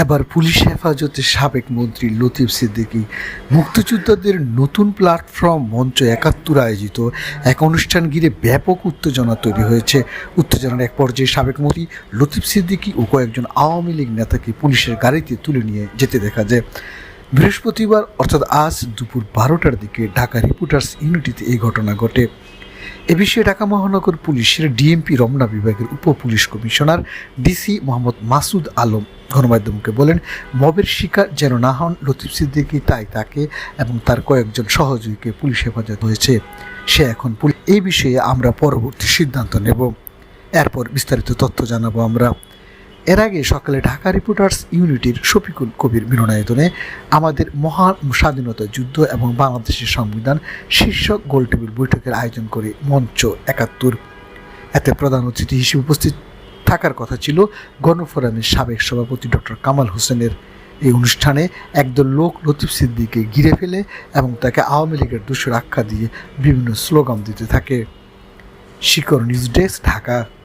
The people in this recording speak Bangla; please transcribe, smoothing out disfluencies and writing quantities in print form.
এবার পুলিশ হেফাজতে সাবেক মন্ত্রী লতিফ সিদ্দিকী মুক্তিযোদ্ধাদের নতুন প্ল্যাটফর্ম মঞ্চ ৭১ আয়োজিত এক অনুষ্ঠান ঘিরে ব্যাপক উত্তেজনা তৈরি হয়েছে। উত্তেজনার এক পর্যায়ে সাবেক মন্ত্রী লতিফ সিদ্দিকী ও কয়েকজন আওয়ামী লীগ নেতাকে পুলিশের গাড়িতে তুলে নিয়ে যেতে দেখা যায়। বৃহস্পতিবার অর্থাৎ আজ দুপুর ১২টার দিকে ঢাকা রিপোর্টার্স ইউনিটিতে এই ঘটনা ঘটে। এ বিষয়ে ঢাকা মহানগর পুলিশের ডিএমপি রমনা বিভাগের উপ police commissioner DC Mohammad Masud Alam গণমাধ্যমকে বলেন, মবের শিকার যেন না হন লতিফ সিদ্দিকী, তাই তাকে এবং তার কয়েকজন সহযোগীকে পুলিশ হেফাজত হয়েছে। সে এখন এই বিষয়ে আমরা পরবর্তী সিদ্ধান্ত নেব, এরপর বিস্তারিত তথ্য জানাবো আমরা। এর আগে সকালে ঢাকা রিপোর্টার্স ইউনিটির শফিকুল কবির মিলনায়তনে আমাদের মহান স্বাধীনতা যুদ্ধ এবং বাংলাদেশের সংবিধান শীর্ষক গোলটেবিল বৈঠকের আয়োজন করে মঞ্চ ৭১। এতে প্রধান অতিথি হিসেবে উপস্থিত থাকার কথা ছিল গণফোরামের সাবেক সভাপতি ডক্টর কামাল হোসেনের। এই অনুষ্ঠানে একদল লোক লতিফ সিদ্দিকীকে ঘিরে ফেলে এবং তাকে আওয়ামী লীগের দোষর আখ্যা দিয়ে বিভিন্ন স্লোগান দিতে থাকে। শিকর নিউজ ডেস্ক, ঢাকা।